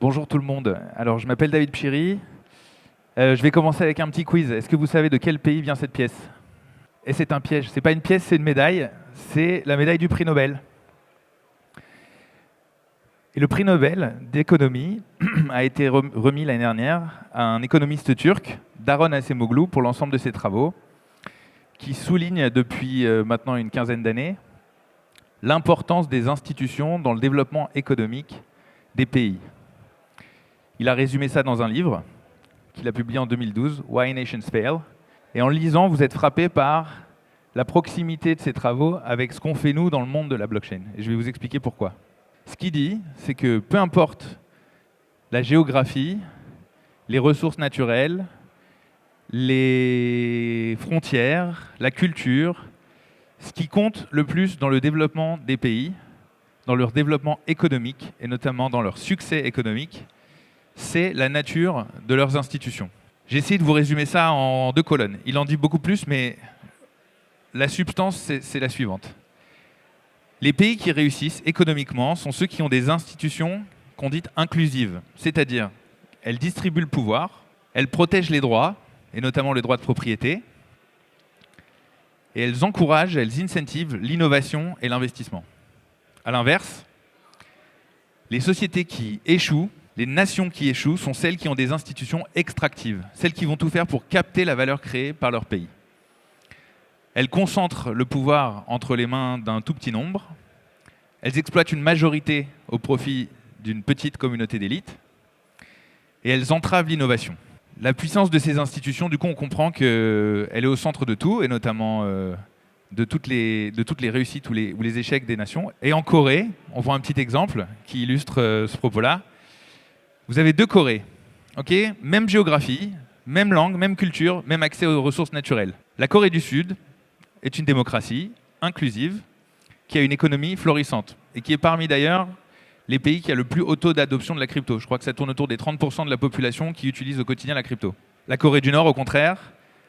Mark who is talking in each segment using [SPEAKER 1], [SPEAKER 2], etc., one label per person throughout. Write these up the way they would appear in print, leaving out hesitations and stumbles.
[SPEAKER 1] Bonjour tout le monde. Alors, je m'appelle David Pchiri. Je vais commencer avec un petit quiz. Est-ce que vous savez de quel pays vient cette pièce? Et c'est un piège. C'est pas une pièce, c'est une médaille. C'est la médaille du prix Nobel. Et le prix Nobel d'économie a été remis l'année dernière à un économiste turc, Daron Acemoglu, pour l'ensemble de ses travaux, qui souligne depuis maintenant une quinzaine d'années l'importance des institutions dans le développement économique des pays. Il a résumé ça dans un livre qu'il a publié en 2012, Why Nations Fail. Et en le lisant, vous êtes frappé par la proximité de ces travaux avec ce qu'on fait nous dans le monde de la blockchain. Et je vais vous expliquer pourquoi. Ce qu'il dit, c'est que peu importe la géographie, les ressources naturelles, les frontières, la culture, ce qui compte le plus dans le développement des pays, dans leur développement économique et notamment dans leur succès économique, c'est la nature de leurs institutions. J'ai essayé de vous résumer ça en 2 colonnes. Il en dit beaucoup plus, mais la substance, c'est la suivante. Les pays qui réussissent économiquement sont ceux qui ont des institutions qu'on dit inclusives, c'est-à-dire elles distribuent le pouvoir, elles protègent les droits, et notamment les droits de propriété, et elles encouragent, elles incentivent l'innovation et l'investissement. A l'inverse, les sociétés qui échouent, les nations qui échouent sont celles qui ont des institutions extractives, celles qui vont tout faire pour capter la valeur créée par leur pays. Elles concentrent le pouvoir entre les mains d'un tout petit nombre, elles exploitent une majorité au profit d'une petite communauté d'élite, et elles entravent l'innovation. La puissance de ces institutions, du coup, on comprend qu'elle est au centre de tout, et notamment de toutes les réussites ou les échecs des nations. Et en Corée, on voit un petit exemple qui illustre ce propos-là. Vous avez 2 Corées, okay, même géographie, même langue, même culture, même accès aux ressources naturelles. La Corée du Sud est une démocratie inclusive qui a une économie florissante et qui est parmi d'ailleurs les pays qui a le plus haut taux d'adoption de la crypto. Je crois que ça tourne autour des 30% de la population qui utilise au quotidien la crypto. La Corée du Nord, au contraire,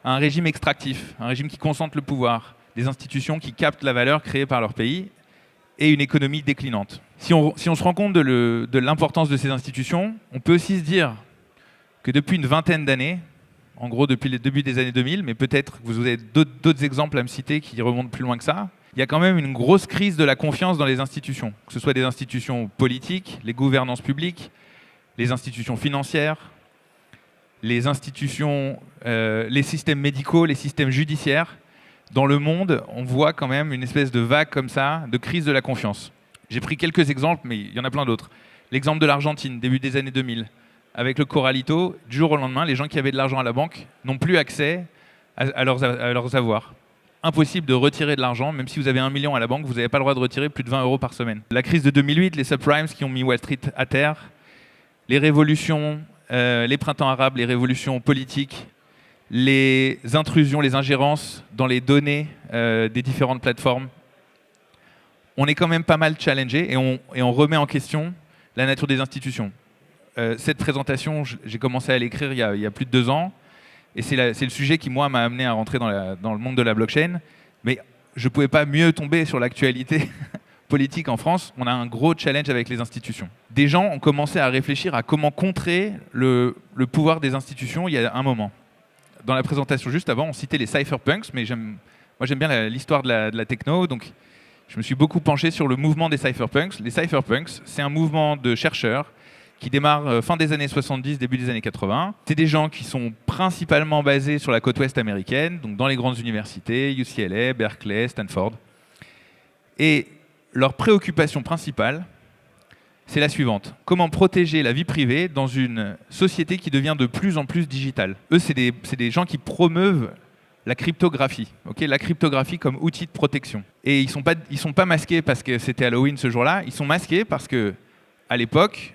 [SPEAKER 1] a un régime extractif, un régime qui concentre le pouvoir, des institutions qui captent la valeur créée par leur pays et une économie déclinante. Si on se rend compte de l'importance de ces institutions, on peut aussi se dire que depuis une vingtaine d'années, en gros depuis le début des années 2000, mais peut-être que vous avez d'autres exemples à me citer qui remontent plus loin que ça, il y a quand même une grosse crise de la confiance dans les institutions, que ce soit des institutions politiques, les gouvernances publiques, les institutions financières, les institutions, les systèmes médicaux, les systèmes judiciaires. Dans le monde, on voit quand même une espèce de vague comme ça, de crise de la confiance. J'ai pris quelques exemples, mais il y en a plein d'autres. L'exemple de l'Argentine, début des années 2000. Avec le Corralito, du jour au lendemain, les gens qui avaient de l'argent à la banque n'ont plus accès à leurs avoirs. Impossible de retirer de l'argent, même si vous avez 1 million à la banque, vous n'avez pas le droit de retirer plus de 20 € par semaine. La crise de 2008, les subprimes qui ont mis Wall Street à terre, les révolutions, les printemps arabes, les révolutions politiques, les intrusions, les ingérences dans les données des différentes plateformes. On est quand même pas mal challengé et on remet en question la nature des institutions. Cette présentation, j'ai commencé à l'écrire il y a plus de 2 ans. Et c'est le sujet qui, moi, m'a amené à rentrer dans le monde de la blockchain. Mais je ne pouvais pas mieux tomber sur l'actualité politique en France. On a un gros challenge avec les institutions. Des gens ont commencé à réfléchir à comment contrer le pouvoir des institutions il y a un moment. Dans la présentation juste avant, on citait les cypherpunks, mais moi j'aime bien l'histoire de la techno, donc je me suis beaucoup penché sur le mouvement des cypherpunks. Les cypherpunks, c'est un mouvement de chercheurs qui démarre fin des années 70, début des années 80. C'est des gens qui sont principalement basés sur la côte ouest américaine, donc dans les grandes universités, UCLA, Berkeley, Stanford. Et leur préoccupation principale, c'est la suivante. Comment protéger la vie privée dans une société qui devient de plus en plus digitale? Eux, c'est des gens qui promeuvent la cryptographie, okay, la cryptographie comme outil de protection. Et ils sont pas masqués parce que c'était Halloween ce jour-là, ils sont masqués parce que, à l'époque,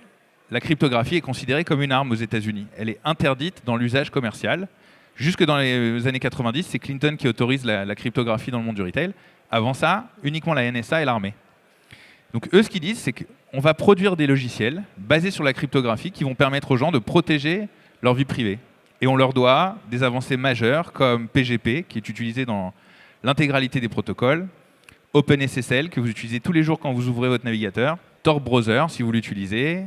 [SPEAKER 1] la cryptographie est considérée comme une arme aux États-Unis. Elle est interdite dans l'usage commercial. Jusque dans les années 90, c'est Clinton qui autorise la cryptographie dans le monde du retail. Avant ça, uniquement la NSA et l'armée. Donc eux, ce qu'ils disent, c'est qu'on va produire des logiciels basés sur la cryptographie qui vont permettre aux gens de protéger leur vie privée. Et on leur doit des avancées majeures comme PGP, qui est utilisé dans l'intégralité des protocoles, OpenSSL, que vous utilisez tous les jours quand vous ouvrez votre navigateur, Tor Browser, si vous l'utilisez,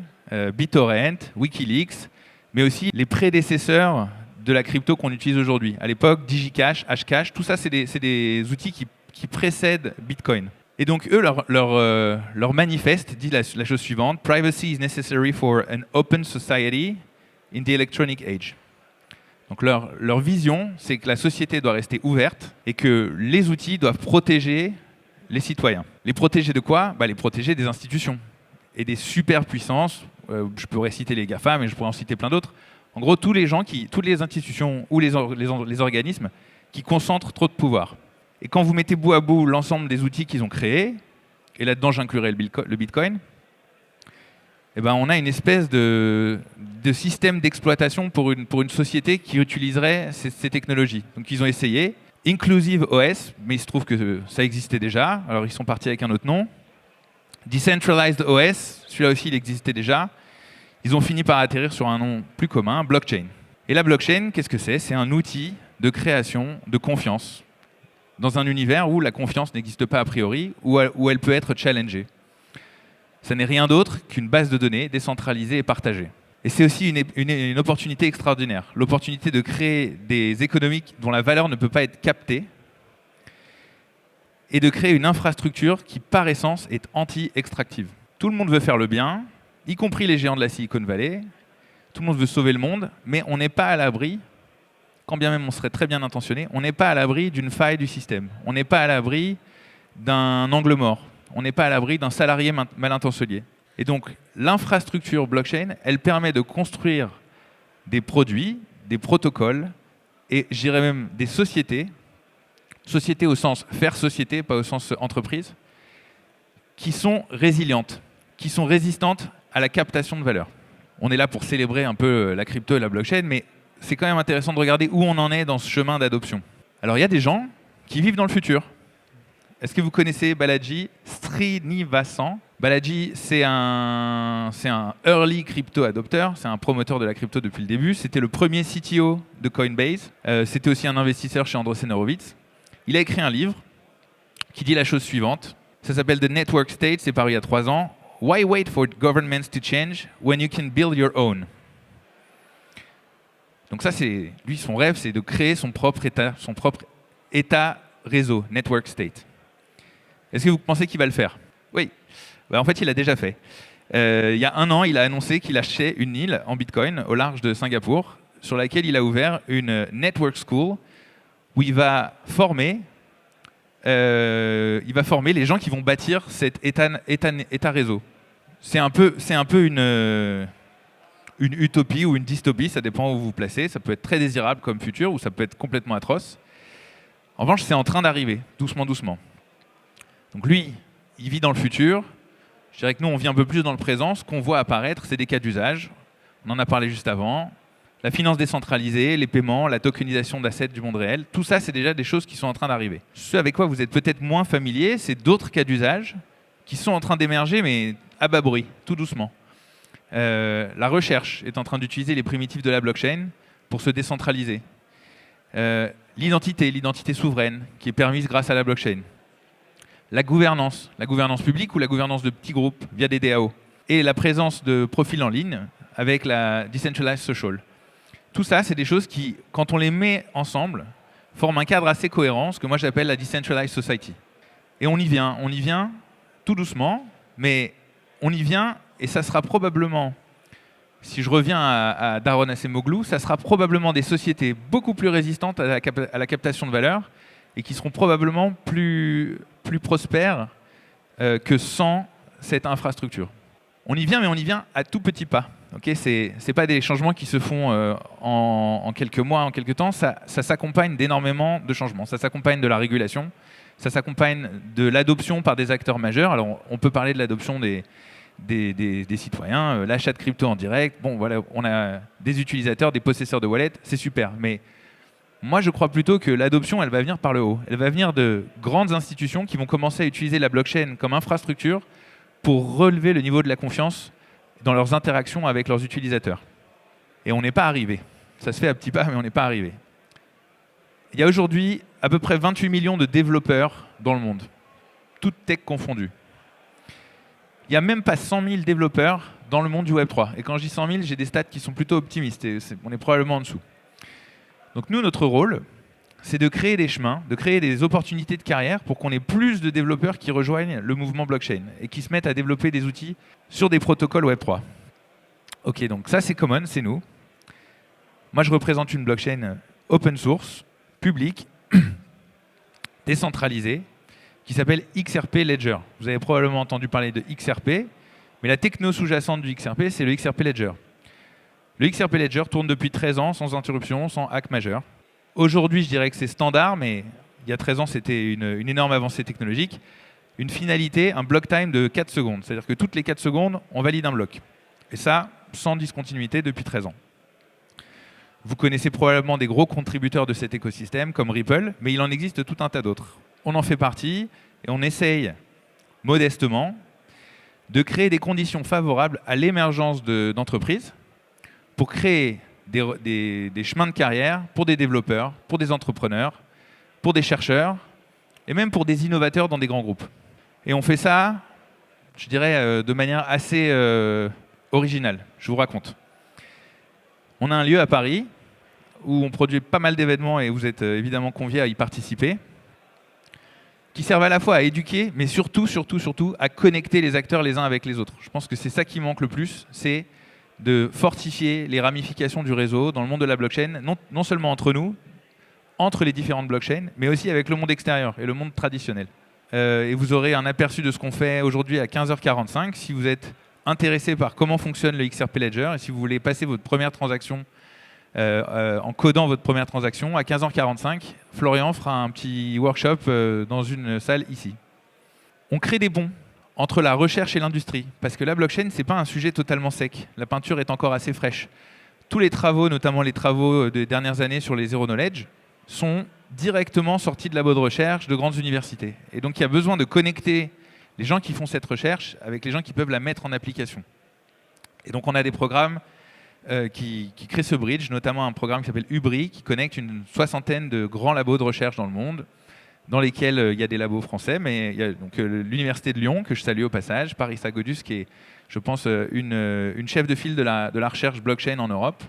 [SPEAKER 1] BitTorrent, Wikileaks, mais aussi les prédécesseurs de la crypto qu'on utilise aujourd'hui. À l'époque, DigiCash, Hashcash, tout ça, c'est des outils qui précèdent Bitcoin. Et donc, eux, leur manifeste dit la chose suivante: Privacy is necessary for an open society in the electronic age. Donc, leur vision, c'est que la société doit rester ouverte et que les outils doivent protéger les citoyens. Les protéger de quoi ? Les protéger des institutions et des superpuissances. Je pourrais citer les GAFA, mais je pourrais en citer plein d'autres. En gros, toutes les institutions ou les organismes qui concentrent trop de pouvoir. Et quand vous mettez bout à bout l'ensemble des outils qu'ils ont créés, et là-dedans j'inclurai le Bitcoin, on a une espèce de système d'exploitation pour une société qui utiliserait ces technologies. Donc ils ont essayé Inclusive OS, mais il se trouve que ça existait déjà, alors ils sont partis avec un autre nom. Decentralized OS, celui-là aussi il existait déjà. Ils ont fini par atterrir sur un nom plus commun, blockchain. Et la blockchain, qu'est-ce que c'est ? C'est un outil de création de confiance dans un univers où la confiance n'existe pas a priori, où elle peut être challengée. Ça n'est rien d'autre qu'une base de données décentralisée et partagée. Et c'est aussi une opportunité extraordinaire, l'opportunité de créer des économies dont la valeur ne peut pas être captée et de créer une infrastructure qui, par essence, est anti-extractive. Tout le monde veut faire le bien, y compris les géants de la Silicon Valley. Tout le monde veut sauver le monde, mais on n'est pas à l'abri, quand bien même on serait très bien intentionné, on n'est pas à l'abri d'une faille du système. On n'est pas à l'abri d'un angle mort. On n'est pas à l'abri d'un salarié mal intentionné. Et donc, l'infrastructure blockchain, elle permet de construire des produits, des protocoles, et j'irais même des sociétés au sens faire société, pas au sens entreprise, qui sont résilientes, qui sont résistantes à la captation de valeur. On est là pour célébrer un peu la crypto et la blockchain, mais c'est quand même intéressant de regarder où on en est dans ce chemin d'adoption. Alors, il y a des gens qui vivent dans le futur. Est-ce que vous connaissez Balaji Srinivasan ? Balaji, c'est un early crypto adopteur, c'est un promoteur de la crypto depuis le début. C'était le premier CTO de Coinbase. C'était aussi un investisseur chez Andreessen Horowitz. Il a écrit un livre qui dit la chose suivante. Ça s'appelle The Network State, c'est paru il y a 3 ans. Why wait for governments to change when you can build your own? Donc ça, lui, son rêve, c'est de créer son propre État réseau, Network State. Est-ce que vous pensez qu'il va le faire ? Oui. En fait, il l'a déjà fait. Il y a 1 an, il a annoncé qu'il achetait une île en Bitcoin au large de Singapour, sur laquelle il a ouvert une network school où il va former les gens qui vont bâtir cet État réseau. C'est un peu une utopie ou une dystopie, ça dépend où vous vous placez. Ça peut être très désirable comme futur ou ça peut être complètement atroce. En revanche, c'est en train d'arriver, doucement, doucement. Donc lui, il vit dans le futur. Je dirais que nous, on vit un peu plus dans le présent. Ce qu'on voit apparaître, c'est des cas d'usage. On en a parlé juste avant. La finance décentralisée, les paiements, la tokenisation d'assets du monde réel. Tout ça, c'est déjà des choses qui sont en train d'arriver. Ce avec quoi vous êtes peut-être moins familier, c'est d'autres cas d'usage qui sont en train d'émerger, mais à bas bruit, tout doucement. La recherche est en train d'utiliser les primitives de la blockchain pour se décentraliser. L'identité souveraine qui est permise grâce à la blockchain. La gouvernance publique ou la gouvernance de petits groupes via des DAO. Et la présence de profils en ligne avec la Decentralized Social. Tout ça, c'est des choses qui, quand on les met ensemble, forment un cadre assez cohérent, ce que moi j'appelle la Decentralized Society. Et on y vient tout doucement, mais on y vient et ça sera probablement, si je reviens à Daron Acemoglu, ça sera probablement des sociétés beaucoup plus résistantes à la captation de valeur et qui seront probablement plus prospères que sans cette infrastructure. On y vient, mais on y vient à tout petits pas. Okay, c'est pas des changements qui se font en quelques mois, en quelques temps. Ça s'accompagne d'énormément de changements. Ça s'accompagne de la régulation. Ça s'accompagne de l'adoption par des acteurs majeurs. Alors, on peut parler de l'adoption des citoyens, l'achat de crypto en direct. Bon, voilà, on a des utilisateurs, des possesseurs de wallets. C'est super. Mais moi, je crois plutôt que l'adoption, elle va venir par le haut. Elle va venir de grandes institutions qui vont commencer à utiliser la blockchain comme infrastructure pour relever le niveau de la confiance dans leurs interactions avec leurs utilisateurs. Et on n'est pas arrivé. Ça se fait à petits pas, mais on n'est pas arrivé. Il y a aujourd'hui à peu près 28 millions de développeurs dans le monde, toutes tech confondues. Il n'y a même pas 100 000 développeurs dans le monde du Web3. Et quand je dis 100 000, j'ai des stats qui sont plutôt optimistes, et on est probablement en dessous. Donc nous, notre rôle, c'est de créer des chemins, de créer des opportunités de carrière pour qu'on ait plus de développeurs qui rejoignent le mouvement blockchain et qui se mettent à développer des outils sur des protocoles Web3. Ok, donc ça c'est Common, c'est nous. Moi je représente une blockchain open source, publique, décentralisée, qui s'appelle XRP Ledger. Vous avez probablement entendu parler de XRP, mais la techno sous-jacente du XRP, c'est le XRP Ledger. Le XRP Ledger tourne depuis 13 ans, sans interruption, sans hack majeur. Aujourd'hui, je dirais que c'est standard, mais il y a 13 ans, c'était une énorme avancée technologique. Une finalité, un block time de 4 secondes. C'est-à-dire que toutes les 4 secondes, on valide un bloc. Et ça, sans discontinuité depuis 13 ans. Vous connaissez probablement des gros contributeurs de cet écosystème, comme Ripple, mais il en existe tout un tas d'autres. On en fait partie et on essaye, modestement, de créer des conditions favorables à l'émergence d'entreprises pour créer des chemins de carrière pour des développeurs, pour des entrepreneurs, pour des chercheurs et même pour des innovateurs dans des grands groupes. Et on fait ça, je dirais, de manière assez originale. Je vous raconte. On a un lieu à Paris où on produit pas mal d'événements et vous êtes évidemment conviés à y participer, qui servent à la fois à éduquer, mais surtout à connecter les acteurs les uns avec les autres. Je pense que c'est ça qui manque le plus, c'est de fortifier les ramifications du réseau dans le monde de la blockchain, non seulement entre nous, entre les différentes blockchains, mais aussi avec le monde extérieur et le monde traditionnel. Et vous aurez un aperçu de ce qu'on fait aujourd'hui à 15h45. Si vous êtes intéressé par comment fonctionne le XRP Ledger et si vous voulez passer votre première transaction en codant votre première transaction, à 15h45, Florian fera un petit workshop dans une salle ici. On crée des ponts entre la recherche et l'industrie, parce que la blockchain, ce n'est pas un sujet totalement sec. La peinture est encore assez fraîche. Tous les travaux, notamment les travaux des dernières années sur les zero knowledge, sont directement sortis de labos de recherche de grandes universités. Et donc, il y a besoin de connecter les gens qui font cette recherche avec les gens qui peuvent la mettre en application. Et donc, on a des programmes qui créent ce bridge, notamment un programme qui s'appelle UBRI, qui connecte une 60aine de grands labos de recherche dans le monde, dans lesquels il y a des labos français, mais il y a donc l'Université de Lyon, que je salue au passage, Parisa Godus, qui est, je pense, une chef de file de la recherche blockchain en Europe,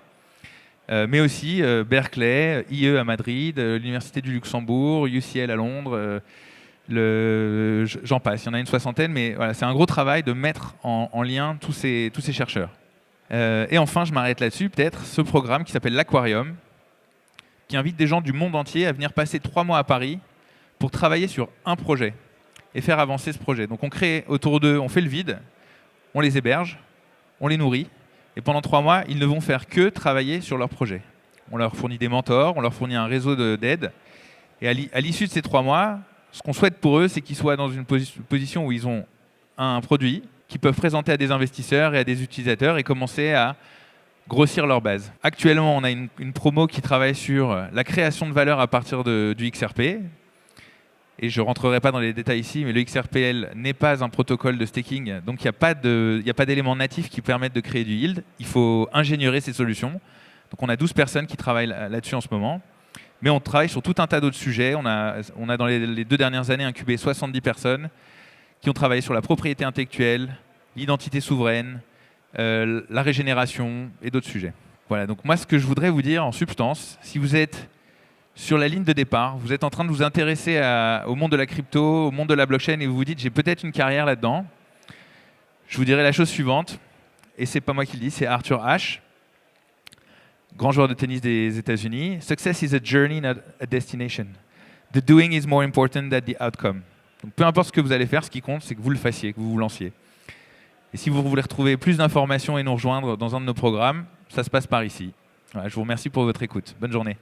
[SPEAKER 1] mais aussi Berkeley, IE à Madrid, l'Université du Luxembourg, UCL à Londres, j'en passe, il y en a une 60aine, mais voilà, c'est un gros travail de mettre en lien tous ces chercheurs. Et enfin, je m'arrête là-dessus, peut-être, ce programme qui s'appelle l'Aquarium, qui invite des gens du monde entier à venir passer 3 mois à Paris pour travailler sur un projet et faire avancer ce projet. Donc on crée autour d'eux, on fait le vide, on les héberge, on les nourrit, et pendant 3 mois, ils ne vont faire que travailler sur leur projet. On leur fournit des mentors, on leur fournit un réseau d'aide, et à l'issue de ces 3 mois, ce qu'on souhaite pour eux, c'est qu'ils soient dans une position où ils ont un produit qu'ils peuvent présenter à des investisseurs et à des utilisateurs et commencer à grossir leur base. Actuellement, on a une promo qui travaille sur la création de valeur à partir du XRP. Et je ne rentrerai pas dans les détails ici, mais le XRPL n'est pas un protocole de staking, donc il n'y a pas d'éléments natifs qui permettent de créer du yield. Il faut ingénierer ces solutions. Donc on a 12 personnes qui travaillent là-dessus en ce moment. Mais on travaille sur tout un tas d'autres sujets. On a dans les 2 dernières années incubé 70 personnes qui ont travaillé sur la propriété intellectuelle, l'identité souveraine, la régénération et d'autres sujets. Voilà, donc moi ce que je voudrais vous dire en substance, si vous êtes sur la ligne de départ, vous êtes en train de vous intéresser au monde de la crypto, au monde de la blockchain et vous vous dites j'ai peut-être une carrière là-dedans, je vous dirai la chose suivante, et c'est pas moi qui le dis, c'est Arthur Ashe, grand joueur de tennis des États-Unis. Success is a journey, not a destination. The doing is more important than the outcome. Donc peu importe ce que vous allez faire, ce qui compte, c'est que vous le fassiez, que vous vous lanciez. Et si vous voulez retrouver plus d'informations et nous rejoindre dans un de nos programmes, ça se passe par ici. Voilà, je vous remercie pour votre écoute. Bonne journée.